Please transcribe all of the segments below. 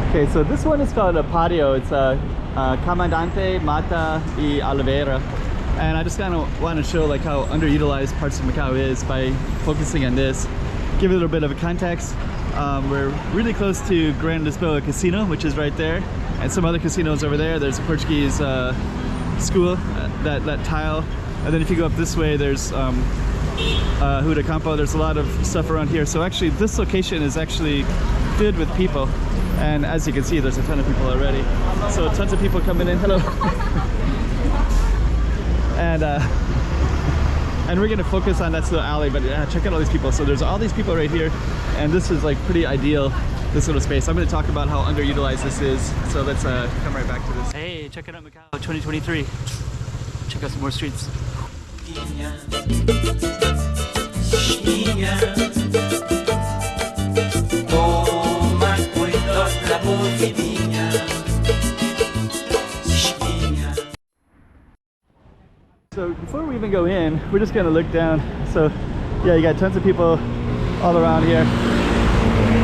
Okay, so this one is called a Pátio. It's a Comandante, Mata y Oliveira. And I just kind of want to show like how underutilized parts of Macau is by focusing on this. Give it a little bit of a context. We're really close to Grand Lisboa Casino, which is right there, and some other casinos over there. There's a Portuguese school, that tile, and then if you go up this way, there's Huda Campo. There's a lot of stuff around here. So actually, this location is actually filled with people, and as you can see, there's a ton of people already. So tons of people coming in. Hello. And we're gonna focus on that little alley, but check out all these people. So there's all these people right here, and this is like pretty ideal, this little space. I'm gonna talk about how underutilized this is. So let's come right back to this. Hey, check it out, Macau 2023. Check out some more streets. So before we even go in, we're just gonna look down. So yeah, you got tons of people all around here.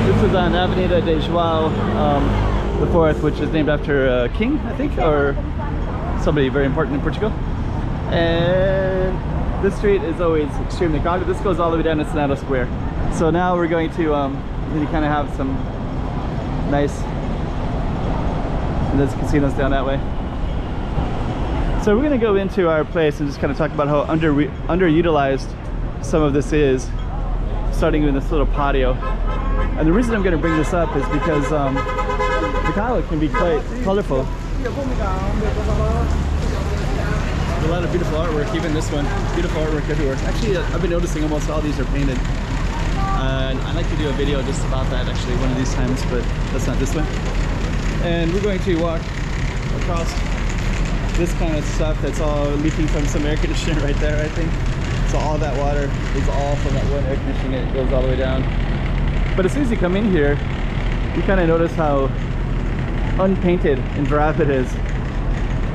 This is on Avenida de João the 4th, which is named after a king, I think, or somebody very important in Portugal. And this street is always extremely crowded. This goes all the way down to Senado Square. So now we're going to really kind of have some nice, and there's casinos down that way. So we're going to go into our place and just kind of talk about how underutilized some of this is, starting with this little patio. And the reason I'm going to bring this up is because Macau can be quite colorful. A lot of beautiful artwork, even this one. Beautiful artwork everywhere. Actually, I've been noticing almost all these are painted. And I'd like to do a video just about that actually one of these times, but that's not this one. And we're going to walk across this kind of stuff that's all leaking from some air conditioner right there, I think. So all that water is all from that one air conditioning, and it goes all the way down. But as soon as you come in here, you kind of notice how unpainted and drab it is.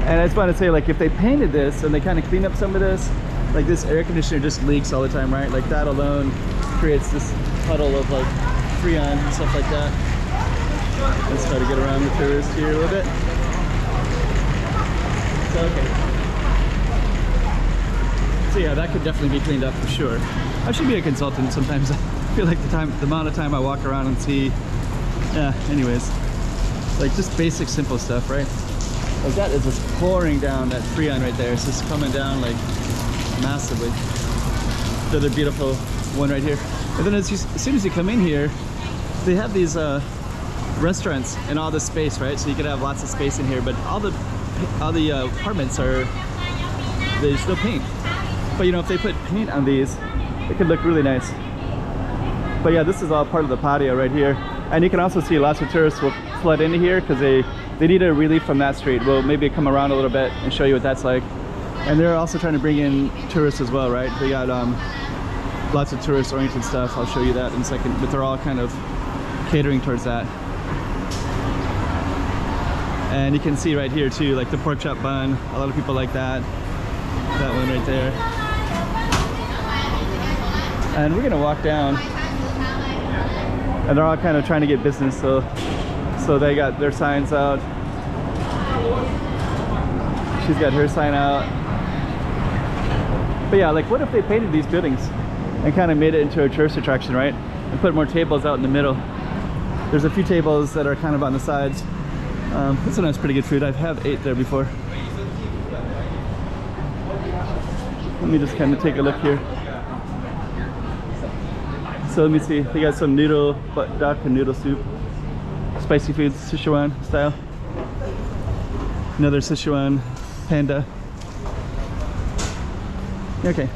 And I just want to say, like, if they painted this and they kind of clean up some of this, like this air conditioner just leaks all the time, right? Like that alone creates this puddle of like Freon and stuff like that. Let's try to get around the tourist here a little bit. So, okay. So yeah, that could definitely be cleaned up for sure. I should be a consultant sometimes. I feel like the amount of time I walk around and see, yeah, anyways. Like just basic, simple stuff, right? Like that is just pouring down, that Freon right there. It's just coming down like massively. Another beautiful one right here. And then as soon as you come in here, they have these restaurants and all this space, right? So you can have lots of space in here, but all the apartments there's no paint. But you know, if they put paint on these, it could look really nice. But yeah, this is all part of the patio right here. And you can also see lots of tourists will flood into here because they need a relief from that street. We'll maybe come around a little bit and show you what that's like. And they're also trying to bring in tourists as well, right? They got lots of tourist oriented stuff. I'll show you that in a second, but they're all kind of catering towards that. And you can see right here too, like the pork chop bun. A lot of people like that. That one right there. And we're gonna walk down, and they're all kind of trying to get business. So they got their signs out. She's got her sign out. But yeah, like what if they painted these buildings and kind of made it into a tourist attraction, right? And put more tables out in the middle. There's a few tables that are kind of on the sides. This one has pretty good food. I've ate there before. Let me just kind of take a look here. So let me see. They got some noodle, duck and noodle soup. Spicy foods, Sichuan style. Another Sichuan panda. Okay,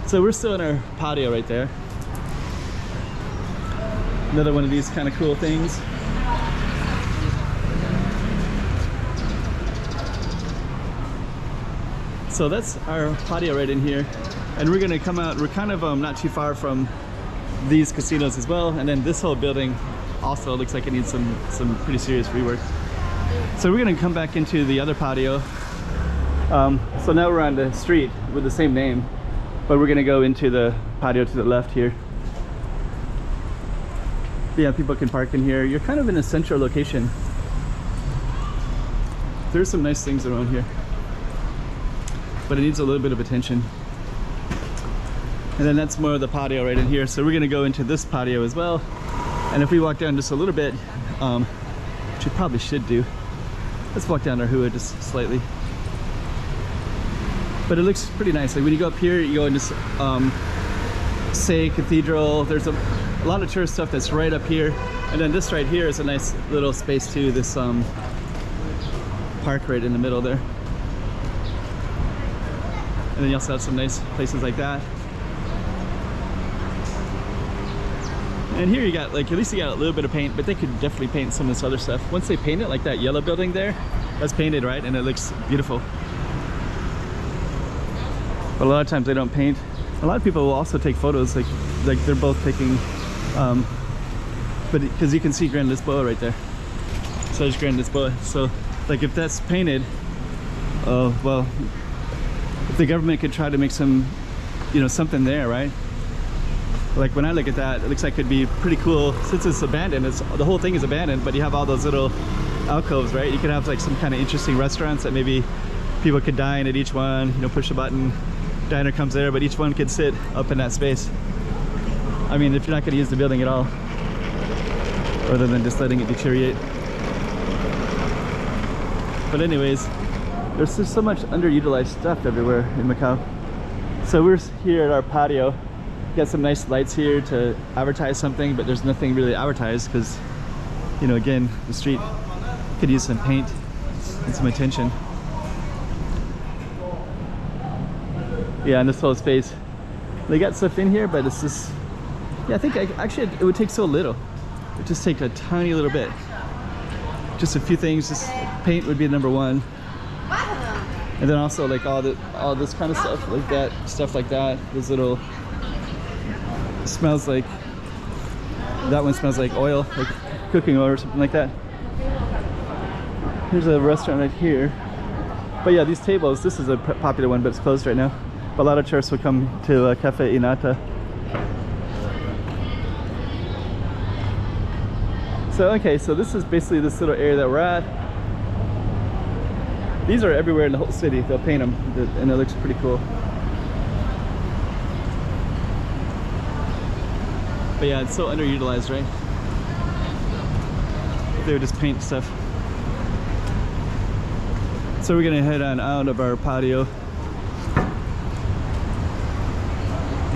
so we're still in our patio right there. Another one of these kind of cool things. So that's our patio right in here, and we're gonna come out. We're kind of not too far from these casinos as well, and then this whole building also looks like it needs some pretty serious rework. So we're gonna come back into the other patio. So now we're on the street with the same name, but we're gonna go into the patio to the left here. Yeah, people can park in here. You're kind of in a central location. there's some nice things around here, but it needs a little bit of attention. And then that's more of the patio right in here. So we're gonna go into this patio as well. And if we walk down just a little bit, which we probably should do, let's walk down our Hua just slightly. But it looks pretty nice. Like when you go up here, you go into Say Cathedral. There's a lot of tourist stuff that's right up here. And then this right here is a nice little space too. This park right in the middle there. And then you also have some nice places like that. And here you got, like, at least you got a little bit of paint, but they could definitely paint some of this other stuff. Once they paint it, like that yellow building there, that's painted, right? And it looks beautiful. But a lot of times they don't paint. A lot of people will also take photos, like they're both taking, but because you can see Grand Lisboa right there. So there's Grand Lisboa. So like if that's painted, well, if the government could try to make some, you know, something there, right? Like when I look at that, it looks like it'd be pretty cool since it's abandoned. The whole thing is abandoned, but you have all those little alcoves, right? You could have like some kind of interesting restaurants that maybe people could dine at each one, you know, push a button, diner comes there, but each one could sit up in that space. I mean, if you're not going to use the building at all, other than just letting it deteriorate. But anyways, there's just so much underutilized stuff everywhere in Macau. So we're here at our patio. Got some nice lights here to advertise something, but there's nothing really advertised because, you know, again, the street could use some paint and some attention. Yeah, and this whole space, they got stuff in here, but it's just, yeah, I think actually it would take so little. It would just take a tiny little bit. Just a few things, just paint would be number one. And then also like all this kind of stuff like that, those little, smells like, that one smells like oil, like cooking oil or something like that. Here's a restaurant right here. But yeah, these tables, this is a popular one, but it's closed right now. But a lot of tourists will come to Cafe Inata. So okay, so this is basically this little area that we're at. These are everywhere in the whole city. They'll paint them, and it looks pretty cool. But yeah, it's so underutilized, right? They would just paint stuff. So we're gonna head on out of our patio.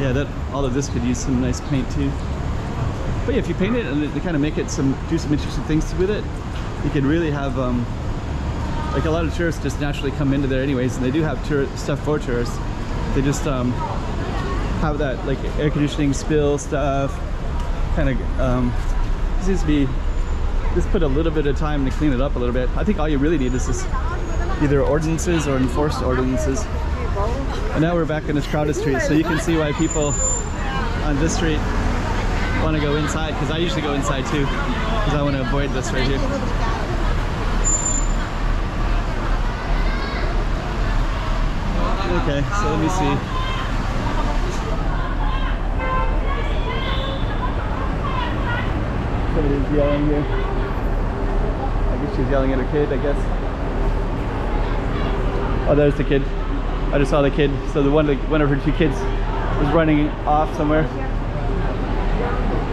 Yeah, all of this could use some nice paint too. But yeah, if you paint it and they kind of make it do some interesting things with it, you can really have like a lot of tourists just naturally come into there anyways, and they do have stuff for tourists. They just have that like air conditioning spill stuff. Kind of seems to be just put a little bit of time to clean it up a little bit. I think all you really need is just either ordinances or enforced ordinances. And now we're back in this crowded street, so you can see why people on this street want to go inside, because I usually go inside too, because I want to avoid this right here. Okay, so let me see. Somebody's yelling here. I guess she's yelling at her kid, I guess. Oh, there's the kid. I just saw the kid. So one of her two kids was running off somewhere.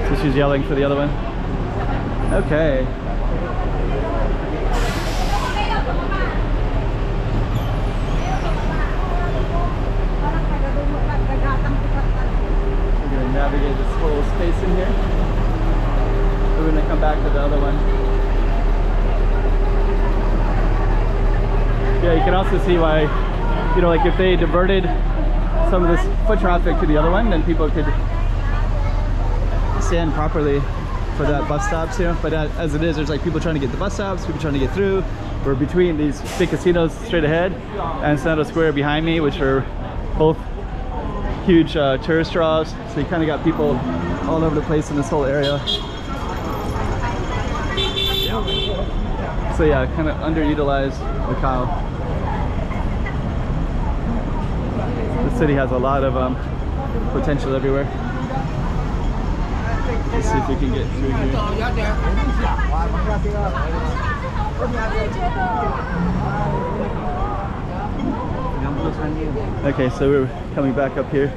So she's yelling for the other one. Okay. We're gonna navigate this whole space in here. We're gonna come back to the other one. Yeah, you can also see why, you know, like if they diverted some of this foot traffic to the other one, then people could stand properly for that bus stops here. But as it is, there's like people trying to get the bus stops, people trying to get through. We're between these big casinos straight ahead and Santa Square behind me, which are both huge tourist draws. So you kind of got people all over the place in this whole area. So yeah, kind of underutilized Macau. The city has a lot of potential everywhere. Let's see if we can get through here. Okay, so we're coming back up here.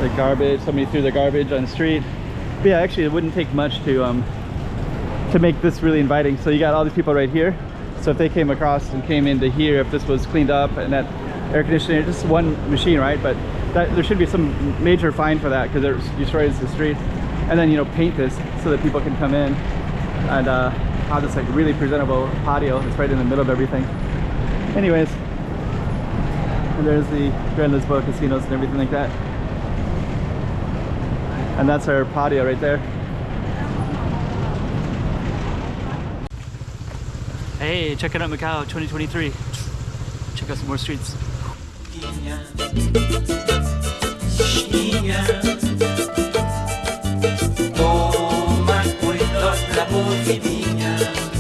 The garbage, somebody threw the garbage on the street. But yeah, actually it wouldn't take much to make this really inviting. So you got all these people right here. So if they came across and came into here, if this was cleaned up and that air conditioner, just one machine, right? But that, there should be some major fine for that because it destroys the street. And then, you know, paint this so that people can come in and have this like really presentable patio. It's right in the middle of everything. Anyways, and there's the Grand Lisboa casinos and everything like that. And that's our patio right there. Hey, check it out Macau 2023. Check out some more streets. Toma cuidado la boquinha.